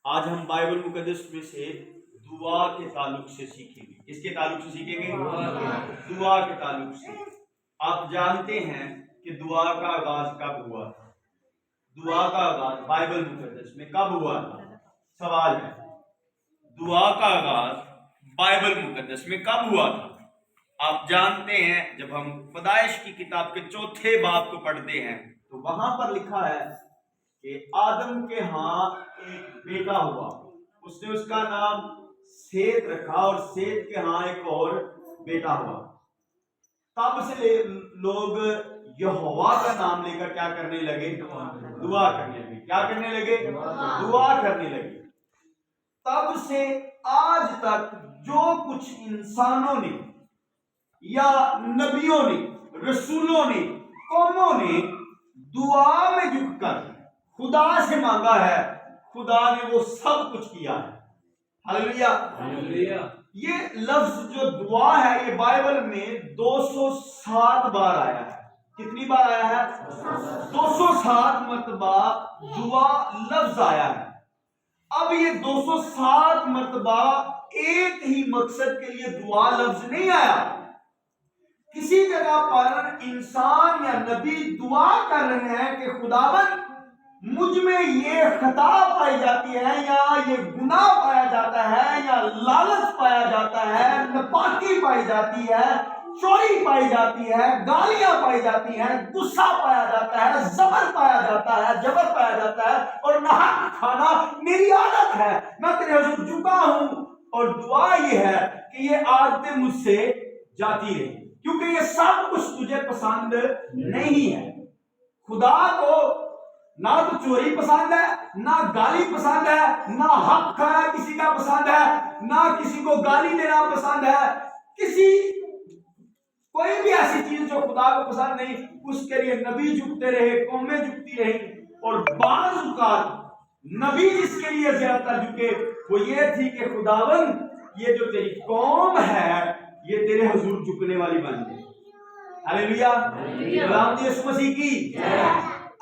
آج ہم بائبل مقدس میں سے دعا کے تعلق سے سیکھیں گے. کس کے تعلق سے سیکھیں گے؟ دعا کے تعلق سے. آپ جانتے ہیں کہ دعا کا آغاز کب ہوا تھا؟ دعا کا آغاز بائبل مقدس میں کب ہوا تھا؟ سوال ہے، دعا کا آغاز بائبل مقدس میں کب ہوا تھا؟ آپ جانتے ہیں جب ہم پیدائش کی کتاب کے 4 باب کو پڑھتے ہیں تو وہاں پر لکھا ہے کہ آدم کے ہاں ایک بیٹا ہوا، اس نے اس کا نام سیت رکھا، اور سیت کے ہاں ایک اور بیٹا ہوا. تب سے لوگ یہوہ کا نام لے کر کیا کرنے لگے؟ دعا کرنے لگے. کیا کرنے لگے؟ دعا کرنے لگے. تب سے آج تک جو کچھ انسانوں نے یا نبیوں نے، رسولوں نے، قوموں نے دعا میں جھک کر خدا سے مانگا ہے، خدا نے وہ سب کچھ کیا ہے. ہلیلویہ. یہ لفظ جو دعا ہے یہ بائبل میں 207 بار آیا ہے. کتنی بار آیا ہے؟ 207 مرتبہ دعا لفظ آیا ہے. اب یہ 207 مرتبہ ایک ہی مقصد کے لیے دعا لفظ نہیں آیا. کسی جگہ پر انسان یا نبی دعا کر رہے ہیں کہ خداوند مجھ میں یہ خطا پائی جاتی ہے، یا یہ گناہ پایا جاتا ہے، یا لالچ پایا جاتا ہے، ناپاکی پائی جاتی ہے، چوری پائی جاتی ہے، گالیاں پائی جاتی ہیں، غصہ پایا جاتا ہے، زبر پایا جاتا ہے، جبر پایا جاتا ہے، اور ناحق کھانا میری عادت ہے. میں تیرے حضور جھکا ہوں اور دعا یہ ہے کہ یہ عادتیں مجھ سے جاتی رہیں، کیونکہ یہ سب کچھ تجھے پسند نہیں ہے. خدا کو نہ تو چوری پسند ہے، نہ گالی پسند ہے، نہ حق کھانا کسی کا پسند ہے، نہ کسی کو گالی دینا پسند ہے. کوئی بھی ایسی چیز جو خدا کو پسند نہیں، اس کے لیے نبی جھکتے رہے، قومیں جھکتی رہی. اور بعض اوقات نبی جس کے لیے زیادہ تر جھکے وہ یہ تھی کہ خداوند یہ جو تیری قوم ہے یہ تیرے حضور جھکنے والی بن گئی. ہلیلویہ. غلام یسوع مسیح کی.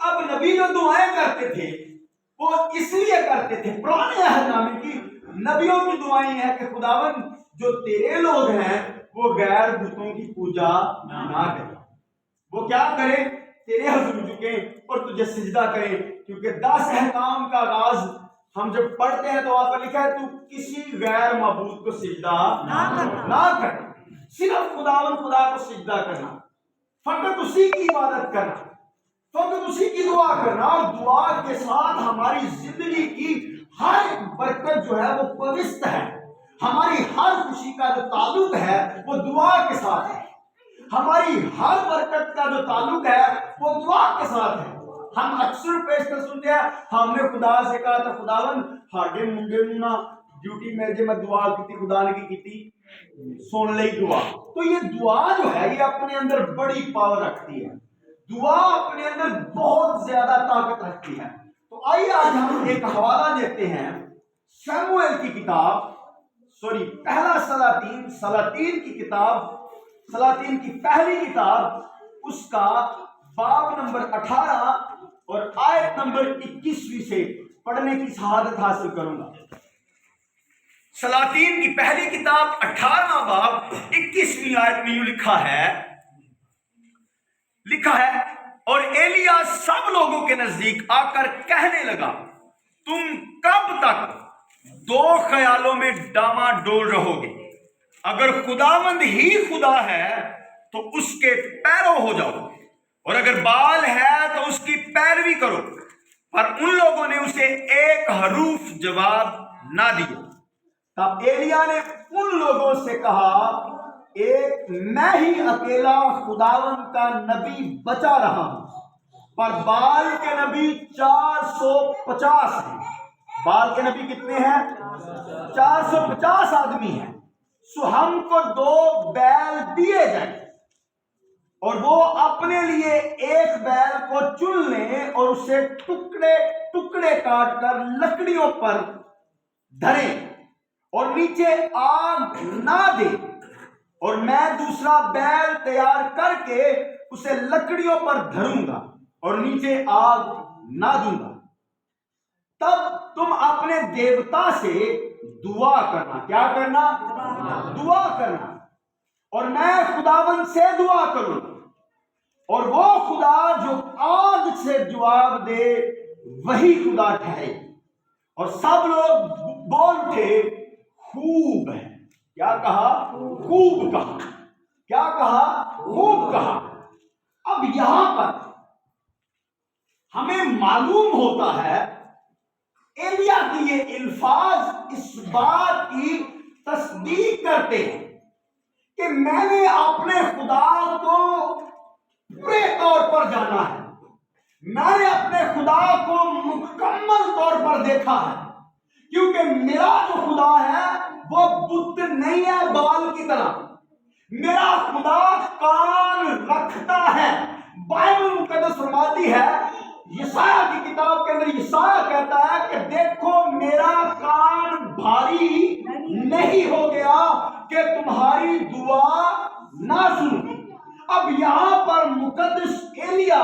اب نبی جو دعائیں کرتے تھے وہ اس لیے کرتے تھے، پرانے عہد نامے کی نبیوں کی دعائیں ہیں کہ خداوند جو تیرے لوگ ہیں وہ غیر بتوں کی پوجا نہ کریں، وہ کیا کریں؟ تیرے حضور جھکیں اور تجھے سجدہ کریں. کیونکہ 10 احکام کا آغاز ہم جب پڑھتے ہیں تو وہاں پر لکھا ہے تو کسی غیر معبود کو سجدہ نہ کر، صرف خداوند خدا کو سجدہ کرنا، فقط اسی کی عبادت کرنا، فقط اسی کی دعا کرنا. اور دعا کے ساتھ ہماری زندگی کی ہر برکت جو ہے وہ پوست ہے. ہماری ہر خوشی کا جو تعلق ہے وہ دعا کے ساتھ ہے. ہماری ہر برکت کا جو تعلق ہے وہ دعا کے ساتھ ہے. ہم اکثر پیشکش سنتے ہیں، ہم نے خدا سے کہا تھا خداوند ہاڈے منڈے نوں نا ڈیوٹی میں جے میں دعا کی خدا نے کی کیتی سن لئی دعا. تو یہ دعا جو ہے یہ اپنے اندر بڑی پاور رکھتی ہے. دعا اپنے اندر بہت زیادہ طاقت رکھتی ہے. تو آئیے آج ہم ایک حوالہ دیتے ہیں شموئیل کی کتاب، پہلا سلاطین کی کتاب، سلاطین کی پہلی کتاب، اس کا باب نمبر 18 اور آیت نمبر 21 سے پڑھنے کی سعادت حاصل کروں گا. سلاطین کی پہلی کتاب 18واں باب 21ویں آیت میں یوں لکھا ہے اور ایلیا سب لوگوں کے نزدیک آ کر کہنے لگا تم کب تک 2 خیالوں میں ڈاما ڈول رہو گے؟ اگر خداوند ہی خدا ہے تو اس کے پیرو ہو جاؤ، اور اگر بال ہے تو اس کی پیروی کرو. پر ان لوگوں نے اسے ایک حروف جواب نہ دیا. تب ایلیا نے ان لوگوں سے کہا ایک میں ہی اکیلا خداوند کا نبی بچا رہا ہوں، پر بال کے نبی 450 ہیں. بال کے نبی کتنے ہیں؟ 450 آدمی ہیں. سو ہم کو 2 بیل دیے جائیں اور وہ اپنے لیے ایک بیل کو چن لیں اور اسے ٹکڑے ٹکڑے کاٹ کر لکڑیوں پر دھریں اور نیچے آگ نہ دے، اور میں دوسرا بیل تیار کر کے اسے لکڑیوں پر دھروں گا اور نیچے آگ نہ دوں گا. تب تم اپنے دیوتا سے دعا کرنا. کیا کرنا؟ دعا کرنا. اور میں خداوند سے دعا کروں اور وہ خدا جو آگ سے جواب دے وہی خدا ٹھہرے. اور سب لوگ بول اٹھے خوب ہے. کیا کہا؟ خوب کہا. کیا کہا؟ خوب کہا. اب یہاں پر ہمیں معلوم ہوتا ہے ایلیا کی یہ الفاظ اس بات کی تصدیق کرتے ہیں کہ میں نے اپنے خدا کو پورے طور پر جانا ہے. میں نے اپنے خدا کو مکمل طور پر دیکھا ہے. کیونکہ میرا جو خدا ہے وہ بت نہیں ہے بال کی طرح. میرا خدا کان رکھتا ہے. بائبل مقدس فرماتی ہے یسایہ کی کتاب کے اندر یسایہ کہتا ہے کہ دیکھو میرا کان بھاری نہیں ہو گیا کہ تمہاری دعا نہ سنوں. اب یہاں پر مقدس ایلیا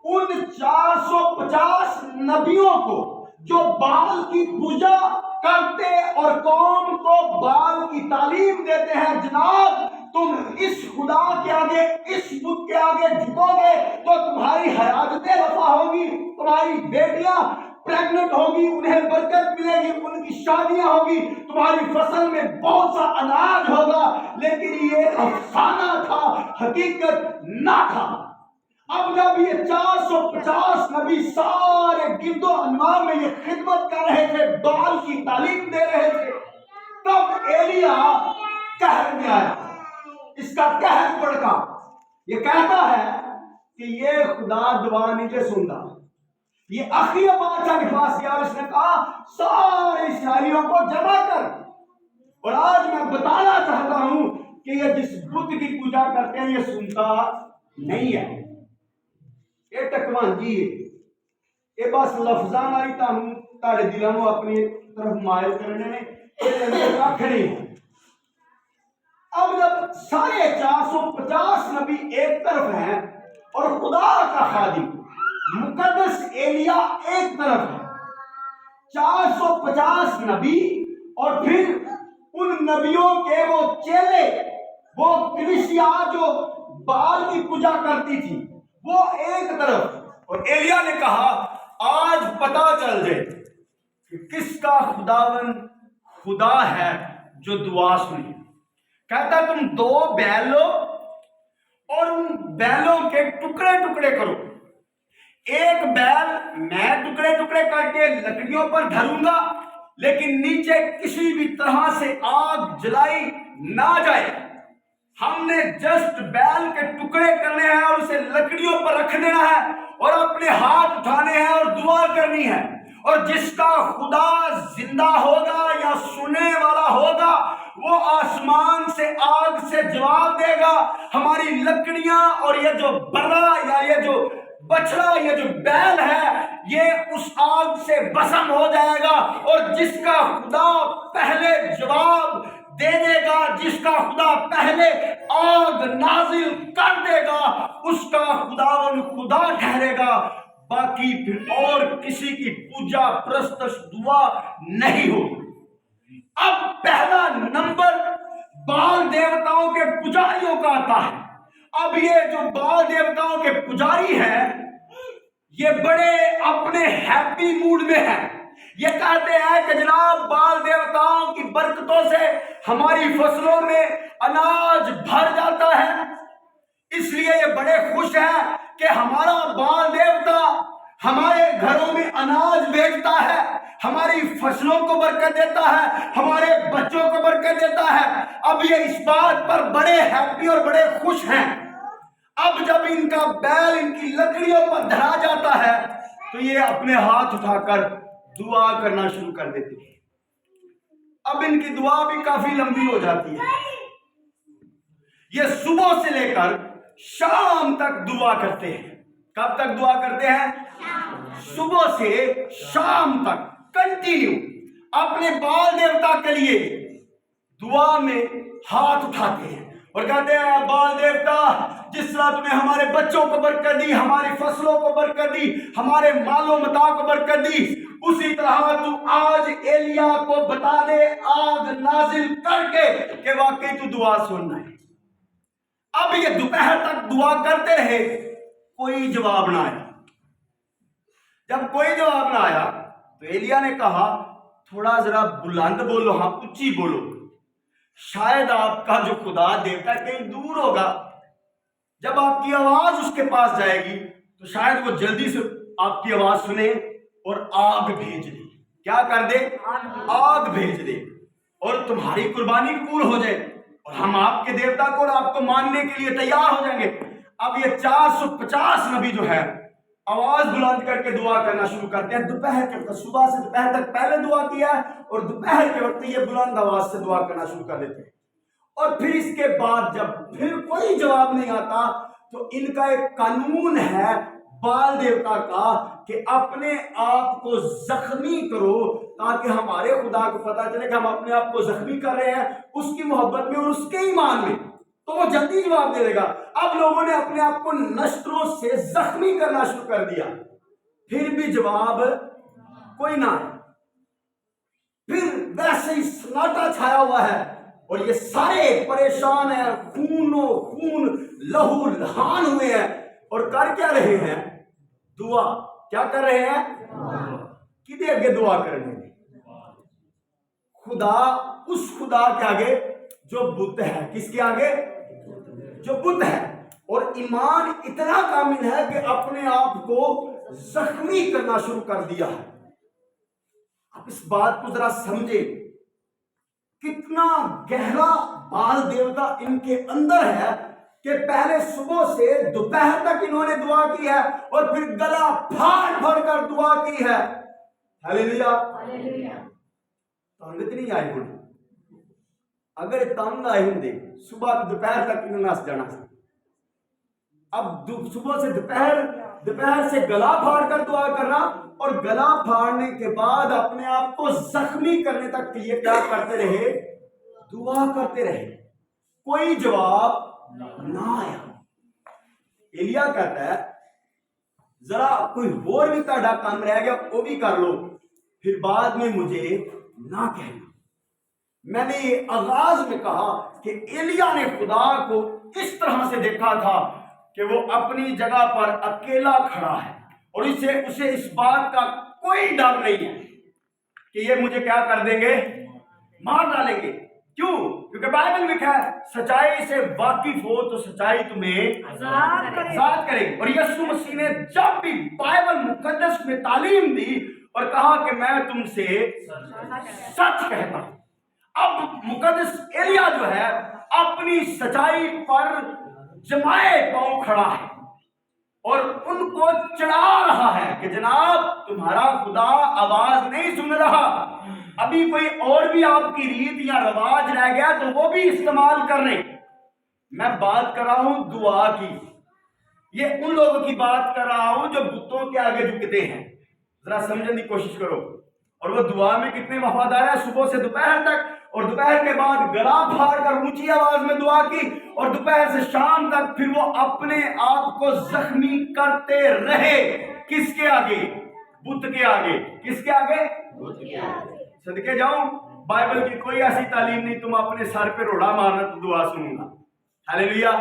ان 450 نبیوں کو جو بال کی پوجا کرتے اور قوم کو بال کی تعلیم دیتے ہیں جناب تم اس خدا کے آگے اس بت کے آگے جھکو گے تو تمہاری حیاتیں رفع ہوگی, تمہاری بیٹیاں پریگننٹ ہوگی, انہیں برکت ملے گی, ان کی شادیاں ہوگی, تمہاری فصل میں بہت سا اناج ہوگا. لیکن یہ افسانہ تھا, حقیقت نہ تھا. اب جب یہ 450 نبی سارے گرد و انواع میں یہ خدمت کر رہے تھے, بال کی تعلیم دے رہے تھے, تب ایلیا قہر میں آیا. اس کا قہر بڑھا. یہ کہتا ہے کہ یہ خدا دعا نہیں سنتا. یہ اخیہ بادشاہ کے پاس گیا اور اس نے کہا سارے اسرائیلیوں کو جمع کر. اور آج میں بتانا چاہتا ہوں کہ یہ جس بت کی پوجا کرتے ہیں یہ سنتا نہیں ہے. یہ ٹکوان جی یہ بس لفظاں والی تاڑے دلوں اپنی طرف مائل کرنے میں کھ نہیں ہے. اب جب سارے 450 نبی ایک طرف ہیں اور خدا کا خادم مقدس ایلیا ایک طرف ہے, 450 نبی اور پھر ان نبیوں کے وہ چیلے, وہ کلیسیا جو بال کی پوجا کرتی تھی وہ ایک طرف. اور ایلیا نے کہا آج پتا چل جائے کہ کس کا خداوند خدا ہے جو دعا سنے. کہتا تم 2 بیل لو اور ان بیلوں کے ٹکڑے ٹکڑے کرو. ایک بیل میں ٹکڑے ٹکڑے کر کے لکڑیوں پر دھروں گا لیکن نیچے کسی بھی طرح سے آگ جلائی نہ جائے. ہم نے جسٹ بیل کے ٹکڑے کرنے ہیں اور اسے لکڑیوں پر رکھ دینا ہے اور اپنے ہاتھ اٹھانے ہیں اور دعا کرنی ہے. اور جس کا خدا زندہ ہوگا یا سننے والا ہوگا وہ آسمان سے آگ سے جواب دے گا. ہماری لکڑیاں اور یہ جو برا یا یہ جو بچڑا یہ جو بیل ہے یہ اس آگ سے بسم ہو جائے گا. اور جس کا خدا پہلے جواب دے دے گا, جس کا خدا پہلے آگ نازل کر دے گا اس کا خداوند خدا ٹھہرے گا. باقی پھر اور کسی کی پوجا پرستش دعا نہیں ہوگی. اب پہلا نمبر بال دیوتاؤں کے پجاریوں کا آتا ہے. اب یہ جو بال دیوتاؤں کے پجاری ہیں یہ بڑے اپنے ہیپی موڈ میں ہیں. یہ کہتے ہیں کہ جناب بال دیوتاؤں کی برکتوں سے ہماری فصلوں میں اناج بھر جاتا ہے, اس لیے یہ بڑے خوش ہیں کہ ہمارا بال دیوتا ہمارے گھروں میں اناج بھیجتا ہے, ہماری فصلوں کو برکت دیتا ہے, ہمارے بچوں کو برکت دیتا ہے. اب یہ اس بات پر بڑے ہیپی اور بڑے خوش ہیں. اب جب ان کا بیل ان کی لکڑیوں پر دھرا جاتا ہے تو یہ اپنے ہاتھ اٹھا کر دعا کرنا شروع کر دیتے ہیں. اب ان کی دعا بھی کافی لمبی ہو جاتی ہے. یہ صبح سے لے کر شام تک دعا کرتے ہیں. کب تک دعا کرتے ہیں؟ صبح سے شام تک کنٹینیو اپنے بال دیوتا کے لیے دعا میں ہاتھ اٹھاتے ہیں اور کہتے ہیں بال دیوتا جس طرح تم نے ہمارے بچوں کو برکت دی، ہماری فصلوں کو برکت دی، ہمارے مال و متاع کو برکت دی، اسی طرح تو آج ایلیا کو بتا دے آگ نازل کر کے کہ واقعی تو دعا سننا ہے۔ اب یہ دوپہر تک دعا کرتے رہے، کوئی جواب نہ آیا۔ جب کوئی جواب نہ آیا تو ایلیا نے کہا تھوڑا ذرا بلند بولو، ہاں اونچی بولو، شاید آپ کا جو خدا دیوتا کہیں دور ہوگا، جب آپ کی آواز اس کے پاس جائے گی تو شاید وہ جلدی سے آپ کی آواز سنے اور آگ بھیج دے۔ کیا کر دے؟ آگ بھیج دے اور تمہاری قربانی قبول ہو جائے اور ہم آپ کے دیوتا کو اور آپ کو ماننے کے لیے تیار ہو جائیں گے۔ اب یہ 450 نبی جو ہے آواز بلند کر کے دعا کرنا شروع کرتے ہیں۔ دوپہر کے وقت، صبح سے دوپہر تک پہلے دعا کیا ہے اور دوپہر کے وقت یہ بلند آواز سے دعا کرنا شروع کر دیتے ہیں۔ اور پھر اس کے بعد جب پھر کوئی جواب نہیں آتا تو ان کا ایک قانون ہے بال دیوتا کا کہ اپنے آپ کو زخمی کرو تاکہ ہمارے خدا کو پتا چلے کہ ہم اپنے آپ کو زخمی کر رہے ہیں اس کی محبت میں اور اس کے ایمان میں، تو وہ جلدی جواب دے دے گا۔ اب لوگوں نے اپنے آپ کو نشتروں سے زخمی کرنا شروع کر دیا، پھر بھی جواب کوئی نہ آیا۔ پھر ویسے ہی سناٹا چھایا ہوا ہے اور یہ سارے پریشان ہیں، خون و خون، لہو لہان ہوئے ہیں اور کر کیا رہے ہیں؟ دعا۔ کیا کر رہے ہیں؟ کدے آگے دعا کرنے میں؟ خدا، اس خدا کے آگے جو بت ہے۔ کس کے آگے؟ جو بت ہے۔ اور ایمان اتنا کامل ہے کہ اپنے آپ کو زخمی کرنا شروع کر دیا ہے۔ آپ اس بات کو ذرا سمجھے، کتنا گہرا بال دیوتا ان کے اندر ہے کہ پہلے صبح سے دوپہر تک انہوں نے دعا کی ہے اور پھر گلا پھاڑ پھاڑ کر دعا کی ہے۔ ہلیلویا۔ تنگ نہیں آئے ہونے، اگر تنگ آئے ہوں دے صبح دوپہر تک انہوں نے نس جانا سی۔ اب صبح سے دوپہر سے گلا پھاڑ کر دعا کرنا اور گلا پھاڑنے کے بعد اپنے آپ کو زخمی کرنے تک یہ کیا کرتے رہے؟ دعا کرتے رہے، کوئی جواب نہ آیا۔ ایلیا کہتا ہے ذرا کوئی اور بھی تہاڈا کام رہ گیا وہ بھی کر لو، پھر بعد میں مجھے نہ کہنا۔ میں نے یہ آغاز میں کہا کہ ایلیا نے خدا کو اس طرح سے دیکھا تھا کہ وہ اپنی جگہ پر اکیلا کھڑا ہے اور اسے اس بات کا کوئی ڈر نہیں ہے کہ یہ مجھے کیا کر دیں گے؟ مار ڈالیں گے۔ کیوں؟ کیونکہ بائبل میں لکھا ہے سچائی سے واقف ہو تو سچائی تمہیں آزاد کرے گی۔ اور یسوع مسیح نے جب بھی بائبل مقدس میں تعلیم دی اور کہا کہ میں تم سے سچ کہتا ہوں، اب مقدس ایلیا جو ہے اپنی سچائی پر جمائے پاؤں کھڑا ہے اور ان کو چڑھا رہا ہے کہ جناب تمہارا خدا آواز نہیں سن رہا، ابھی کوئی اور بھی آپ کی ریت یا رواج رہ گیا تو وہ بھی استعمال کر رہے۔ میں بات کر رہا ہوں دعا کی، یہ ان لوگوں کی بات کر رہا ہوں جو بتوں کے آگے جھکتے ہیں۔ ذرا سمجھنے کی کوشش کرو۔ اور وہ دعا میں کتنے وفادار ہیں، صبح سے دوپہر تک، اور دوپہر کے بعد گلا پھاڑ کر اونچی آواز میں دعا کی، اور دوپہر سے شام تک پھر وہ اپنے آپ کو زخمی کرتے رہے۔ کس کے آگے؟ بت کے آگے۔ کس کے آگے؟ بت کے آگے۔ صدقے جاؤں بائبل کی کوئی ایسی تعلیم نہیں تم اپنے سر پہ روڑا مارنا تو دعا سنوں گا۔ ہلیلویا۔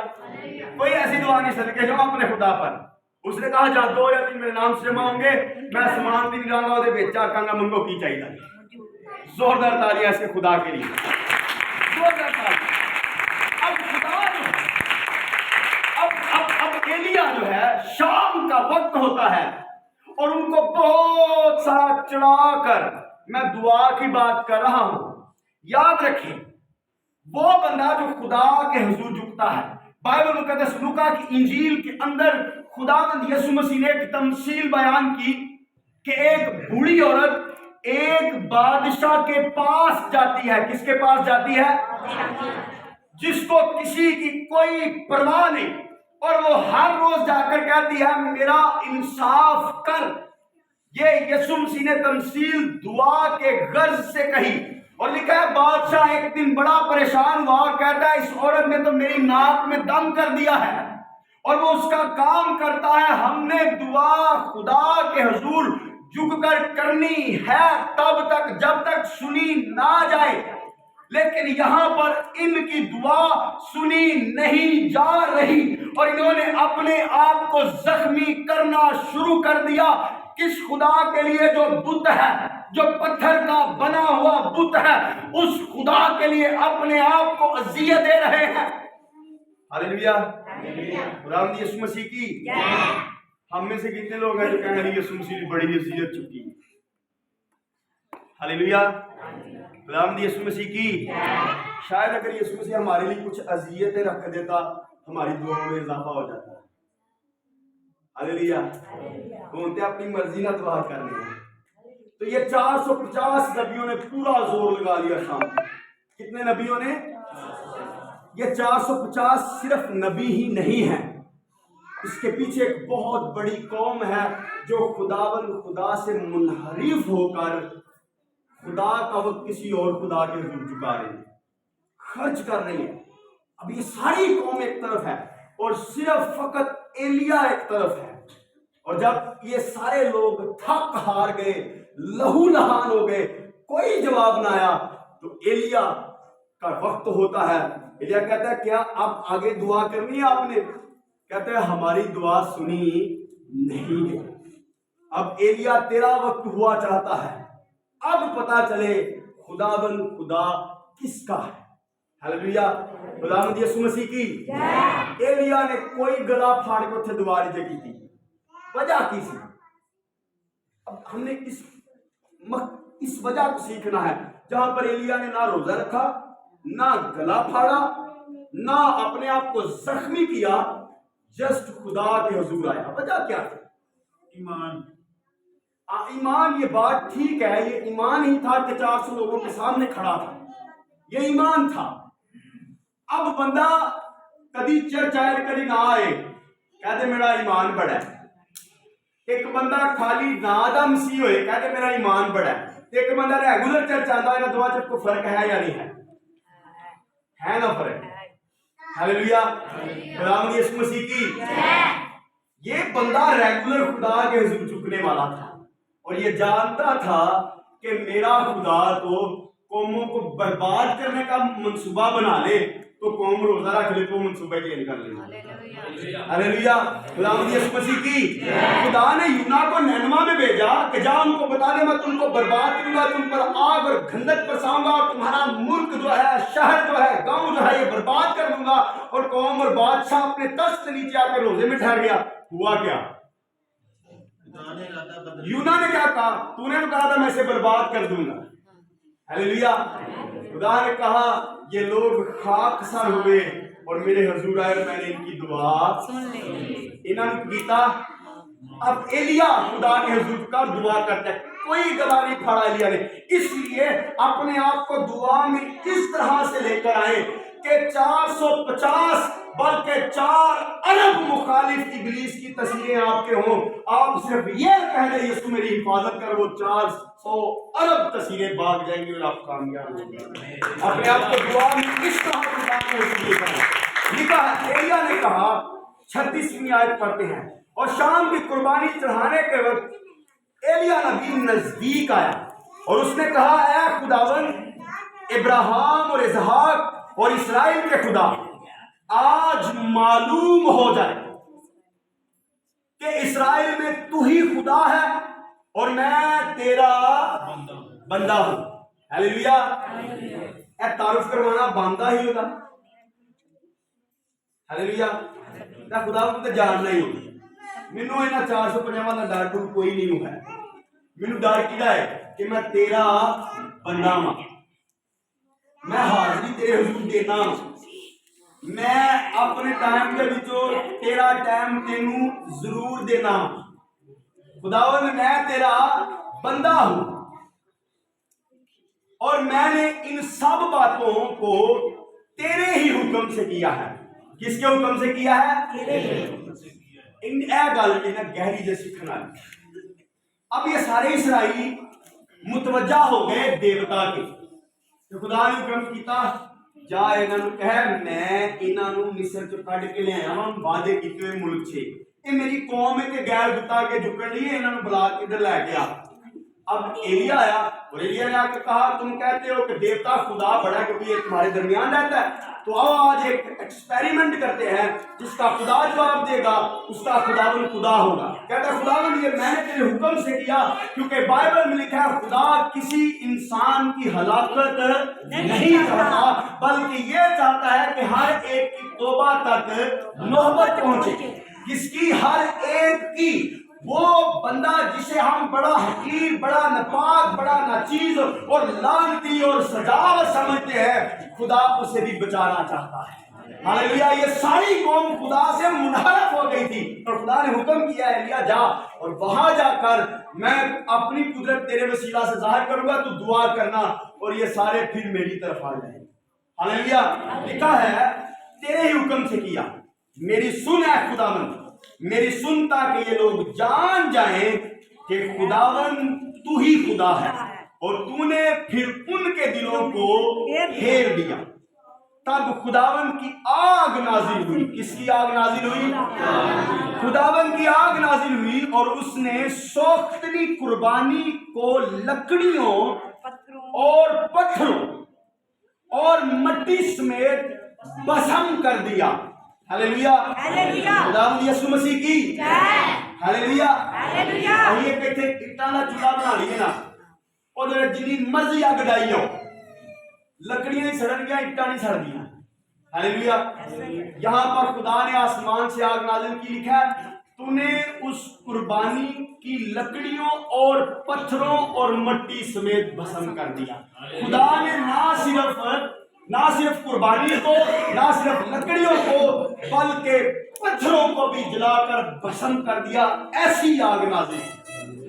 کوئی ایسی دعا نہیں۔ صدقے جاؤں اپنے خدا پر۔ اس نے کہا جہاں 2 یا 3 میرے نام سے جمع ہوں گے میں سمان بھی نہیں جاؤں گا، وہ کہاں گا منگو کی چاہیے۔ زوردار تالیاں اس کے خدا کے لیے، زوردار تالیاں۔ اب خدا جو اب ایلیا جو ہے شام کا وقت ہوتا ہے اور ان کو بہت سارا چڑھا کر میں دعا کی بات کر رہا ہوں۔ یاد رکھیں وہ بندہ جو خدا کے حضور جھکتا ہے، بائبل مقدس لوکا کی انجیل کے اندر خداوند یسوع مسیح نے ایک تمثیل بیان کی کہ ایک بوڑھی عورت ایک بادشاہ کے پاس جاتی ہے۔ کس کے پاس جاتی ہے؟ جس کو کسی کی کوئی پرواہ نہیں، اور وہ ہر روز جا کر کہتی ہے میرا انصاف کر۔ یہ یسوع مسیح نے تمثیل دعا کے غرض سے کہی اور لکھا ہے بادشاہ ایک دن بڑا پریشان ہوا، کہتا ہے اس عورت نے تو میری ناک میں دم کر دیا ہے اور وہ اس کا کام کرتا ہے، ہم نے دعا خدا کے حضور جھک کر کرنی ہے تب تک جب تک سنی نہ جائے، لیکن یہاں پر ان کی دعا سنی نہیں جا رہی اور انہوں نے اپنے آپ کو زخمی کرنا شروع کر دیا۔ کس خدا کے لیے جو بت ہے، جو پتھر کا بنا ہوا بت ہے، اس خدا کے لیے اپنے آپ کو اذیت دے رہے ہیں۔ ہاللیلویہ، خداوند یسوع مسیح کی۔ ہم میں سے کتنے لوگ ہیں جو کہیں گے یسوع مسیح نے بڑی اذیت چکی؟ ہاللیلویہ، خداوند یسوع مسیح کی۔ شاید اگر یسوع مسیح ہمارے لیے کچھ اذیتیں رکھ دیتا، ہماری دعاؤں میں اضافہ ہو جاتا۔ ہاللیلویہ، کونتے اپنی مرضی نہ دعا کرنے ہیں۔ تو یہ 450 نبیوں نے پورا زور لگا لیا شام کو۔ کتنے نبیوں نے؟ یہ 450 صرف نبی ہی نہیں ہیں، اس کے پیچھے ایک بہت بڑی قوم ہے جو خدا سے منحرف ہو کر خدا کا وقت کسی اور خدا کے حضور چکا رہی ہے، خرچ کر رہی ہے۔ اب یہ ساری قوم ایک طرف ہے اور صرف فقط ایلیا ایک طرف ہے، اور جب یہ سارے لوگ تھک ہار گئے، لہو لہان ہو گئے، کوئی جواب نہ آیا، تو ایلیا کا وقت ہوتا ہے۔ ایلیا کہتا ہے کیا اب آگے دعا کرنی ہے آپ نے؟ کہتا ہے ہماری دعا سنی نہیں گئی، اب ایلیا تیرا وقت ہوا چاہتا ہے، اب پتا چلے خداوند خدا کس کا ہے۔ ہاللیلویہ، خداوند یسوع مسیح کی۔ ایلیا نے کوئی گلا پھاڑ کے اتنے دعا نہیں کی تھی، وجہ کی سی۔ اب ہم نے اس وجہ کو سیکھنا ہے، جہاں پر ایلیا نے نہ روزہ رکھا، نہ گلا پھاڑا، نہ اپنے آپ کو زخمی کیا، جسٹ خدا کے حضور آیا۔ وجہ کیا تھی؟ ایمان۔ ایمان، یہ بات ٹھیک ہے، یہ ایمان ہی تھا کہ 400 لوگوں کے سامنے کھڑا تھا، یہ ایمان تھا۔ اب بندہ کبھی چرچ آئے کبھی نہ آئے، کہتے میرا ایمان بڑا ہے۔ ایک بندہ خالی نادہ مسیح ہوئے، کہتے میرا ایمان بڑا ہے۔ ایک بندہ ریگولر چرچ آتا ہے نا، دعا چرچ کو فرق ہے یا نہیں ہے نا فرق؟ ہاللیلویہ، خداوند یسوع مسیح کی۔ یہ بندہ ریگولر خدا کے حضور جھکنے والا تھا اور یہ جانتا تھا کہ میرا خدا تو قوموں کو برباد کرنے کا منصوبہ بنا لے تو قوم روزہ رکھ لے تو منصوبہ چینج کر لے۔ ہاللیلویہ، خداوند یسوع مسیح کی۔ خدا نے یونا کو نینوا میں بھیجا کہ جا ان کو بتا دے میں تم کو برباد کروں گا، تم پر آگ اور گندک برساؤں گا اور تمہارا ملک جو ہے، شہر جو ہے، گاؤں جو ہے، یہ برباد کر دوں گا۔ اور قوم اور بادشاہ اپنے تخت سے نیچے آ کر روزے میں ٹھہر گیا۔ ہوا کیا؟ یونا نے کیا کہا؟ تو نے کہا تھا میں اسے برباد کر دوں گا۔ ہاللیلویہ، خدا نے کہا یہ لوگ خاک سر ہوئے اور میرے حضور آئے اور میں نے ان کی دعا سن لی۔ انہوں نے کیتا۔ اب ایلیا خدا کے حضور کا دعا کرتا ہے، کوئی گلا نہیں پھاڑا ایلیا نے، اس لیے اپنے آپ کو دعا میں اس طرح سے لے کر آئے کہ 450 بلکہ 4 ارب مخالف ابلیس کی تصویریں آپ کے ہوں، آپ صرف یہ کہہ دیں یسوع میری حفاظت کر، وہ 400 ارب تصویریں بھاگ جائیں گی اور آپ کامیاب ہوں گے۔ اپنے آپ کو دعا میں اس طرح لکھا ہے۔ ایلیا نے کہا، 36ویں آیت پڑھتے ہیں، اور شام کی قربانی چڑھانے کے وقت ایلیا نبی نزدیک آیا اور اس نے کہا اے خداوند ابراہیم اور اسحاق اور اسرائیل کے خدا، آج معلوم ہو جائے کہ اسرائیل میں تو ہی خدا ہے اور میں تیرا بندہ ہوں۔ ہاللیلویہ، اے تعارف کروانا بندہ ہی ہوتا۔ ہاللیلویہ، میں خدا کو جاننا ہی ہوگی، مینوں انہاں 450 کا ڈر ڈر کوئی نہیں ہوا ہے۔ مینوں ڈر کیدا ہے کہ میں تیرا بندہ ہاں، میں حاضری تیرے حضور دینا، میں اپنے ٹائم کے وچوں تیرا ٹائم تینوں ضرور دینا۔ خداوند میں تیرا بندہ ہوں اور میں نے ان سب باتوں کو تیرے ہی حکم سے کیا ہے۔ کس کے حکم سے کیا ہے؟ گہری جیسی کھنا۔ اب یہ سارے اسرائیلی متوجہ ہو گئے دیوتا کے، تو خدا نے حکم کیتا جا انہاں نوں کہے میں انہاں نوں مصر چوں کڈ کے لے آیا ہاں وعدے کیتے ہوئے ملک سے، یہ میری قوم ہے تے غیر بتا کے جھکن لی انہاں نوں بلا کے ادھر لے گیا۔ اب ایلیا آیا اور ایلیا نے آ کے کہا تم کہتے ہو کہ دیوتا خدا بڑا ہے کیونکہ یہ تمہارے درمیان رہتا ہے، تو آؤ آج ایک ایکسپیریمنٹ کرتے ہیں، جس کا خدا جواب دے گا اس کا خداوند خدا ہوگا۔ کہتا ہے خداوند یہ میں نے تیرے حکم سے کیا، کیونکہ بائبل میں لکھا ہے خدا کسی انسان کی ہلاکت نہیں چاہتا بلکہ یہ چاہتا ہے کہ ہر ایک کی توبہ تک نوبت پہنچے، جس کی ہر ایک کی وہ بندہ جسے ہم بڑا حقیر، بڑا ناپاک، بڑا ناچیز اور لعنتی اور سجاوٹ سمجھتے ہیں، خدا اسے بھی بچانا چاہتا ہے۔ ہاللیلویہ، یہ ساری قوم خدا سے منحرف ہو گئی تھی اور خدا نے حکم کیا ہے ایلیا جا اور وہاں جا کر میں اپنی قدرت تیرے وسیلہ سے ظاہر کروں گا، تو دعا کرنا اور یہ سارے پھر میری طرف آ جائیں۔ ہاللیلویہ، لکھا ہے تیرے ہی حکم سے کیا، میری سن ہے خداوند، میری سن تاکہ یہ لوگ جان جائیں کہ خداوند تو ہی خدا ہے، اور تو نے پھر ان کے دلوں کو پھیر دیا۔ تب خداوند کی آگ نازل ہوئی۔ کس کی آگ نازل ہوئی؟ خداوند کی آگ نازل ہوئی اور اس نے سوختنی قربانی کو لکڑیوں اور پتھروں اور مٹی سمیت بسم کر دیا۔ ہاللیلویہ، خداوند یسوع مسیح کی ہاللیلویہ۔ آئیے کہتے اٹاں دا چولہا بنا لیے نا، اور جنی مرضی اگ ڈائی جاؤ، لکڑیاں نہیں سڑن گیا، اٹاں نہیں سڑ دیا۔ ہاللیلویہ، یہاں پر خدا نے آسمان سے آگ نازل کی، لکھا ہے تو نے اس قربانی کی لکڑیوں اور پتھروں اور مٹی سمیت بسم کر دیا۔ خدا نے نہ صرف قربانی کو، نہ صرف لکڑیوں کو، بلکہ پتھروں کو بھی جلا کر بسم کر دیا۔ ایسی آگ نازل،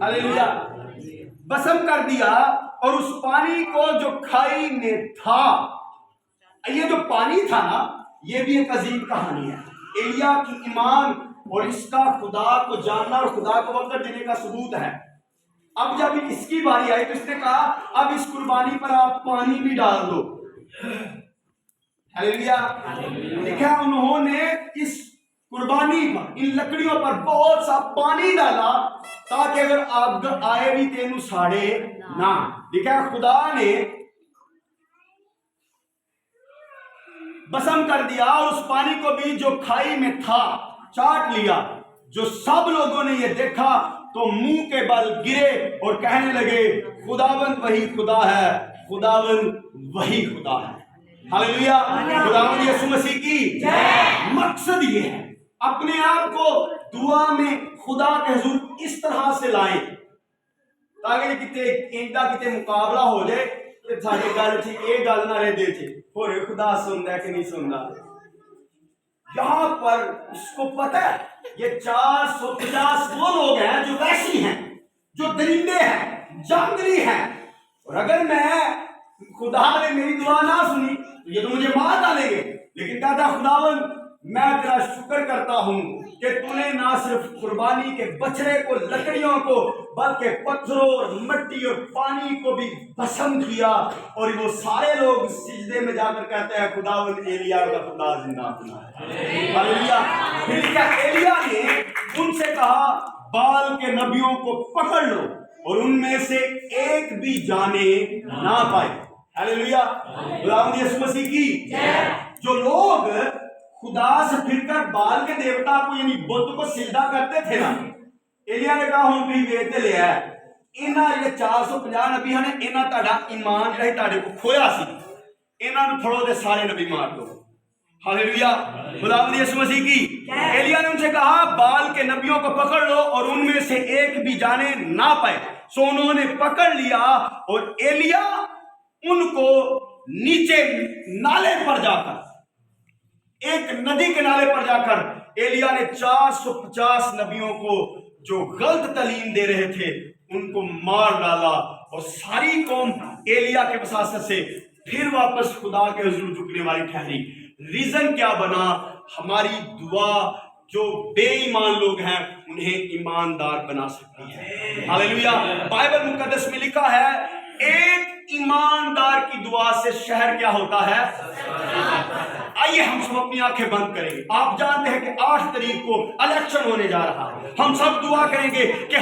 ہاللیلویہ، بسم کر دیا۔ اور اس پانی کو جو کھائی میں تھا، یہ جو پانی تھا نا، یہ بھی ایک عظیم کہانی ہے، ایلیا کی ایمان اور اس کا خدا کو جاننا اور خدا کو وقت دینے کا ثبوت ہے۔ اب جب اس کی باری آئی تو اس نے کہا اب اس قربانی پر آپ پانی بھی ڈال دو۔ ہاللیلویہ، لکھا ہے انہوں نے اس قربانی پر، ان لکڑیوں پر بہت سا پانی ڈالا تاکہ اگر آگ آئے بھی تینوں ساڑے نہ۔ لکھا ہے خدا نے بسم کر دیا اور اس پانی کو بھی جو کھائی میں تھا چاٹ لیا۔ جو سب لوگوں نے یہ دیکھا تو منہ کے بل گرے اور کہنے لگے خداوند وہی خدا ہے، خداوند وہی خدا ہے۔ ہاللیلویہ، خداوند یسوع مسیح کی مقصد یہ ہے اپنے آپ کو دعا میں خدا کے حضور اس طرح سے لائیں تاکہ کتے مقابلہ ہو جائے کہ سارے گل تھی ایک گل نہ رہ دے تھے اور خدا سنتا ہے کہ نہیں سنتا۔ یہاں پر اس کو پتہ ہے یہ 450 وہ لوگ ہیں جو وحشی ہیں، جو درندے ہیں، جنگلی ہیں، اور اگر میں خدا نے میری دعا نہ سنی تو یہ تو مجھے مار ڈالیں گے، لیکن کہتا خداوند میں تیرا شکر کرتا ہوں کہ تو نے نہ صرف قربانی کے بچڑے کو، لکڑیوں کو، بلکہ پتھروں اور مٹی اور پانی کو بھی بسم کیا۔ اور وہ سارے لوگ سجدے میں جا کر کہتے ہیں خداوند ایلیا کا خدا زندہ بنا ہے۔ ہاللیلویہ، پھر کیا ایلیا نے ان سے کہا بال کے نبیوں کو پکڑ لو اور ان میں سے ایک بھی جانے نہ پائے۔ ہاللیلویہ، خداوند یسوع مسیح کی۔ جو لوگ خدا سے پھر کر بال کے دیوتا کو یعنی بت کو سجدہ کرتے تھے نا، ایلیا نے کہا ہوں بھی ویتے لے ہے انہاں یہ 450 نبی ہیں، انہاں تہاڈا ایمان جڑا تہاڈے کو کھویا سی، انہاں نوں پھڑو تے سارے نبی مار دو۔ ہاللیلویہ، خداوند یسوع مسیح کی۔ ایلیا نے ان سے کہا بال کے نبیوں کو پکڑ لو اور ان میں سے ایک بھی جانے نہ پائے۔ سو انہوں نے پکڑ لیا اور ایلیا ان کو نیچے نالے پر جا کر، ایک ندی کے نالے پر جا کر ایلیا نے 450 نبیوں کو جو غلط تعلیم دے رہے تھے ان کو مار ڈالا، اور ساری قوم ایلیا کے وساست سے پھر واپس خدا کے حضور جھکنے والی ٹھہری۔ ریزن کیا بنا؟ ہماری دعا جو بے ایمان لوگ ہیں انہیں ایماندار بنا سکتی ہے۔ ہاللیلویہ، بائبل مقدس میں لکھا ہے ایک ایماندار کی دعا سے شہر کیا ہوتا ہے؟ آئیے ہم سب اپنی آنکھیں بند کریں گے. آپ جانتے ہیں کہ 8 تاریخ کو الیکشن ہونے جا رہا ہے. ہم سب دعا کریں گے کہ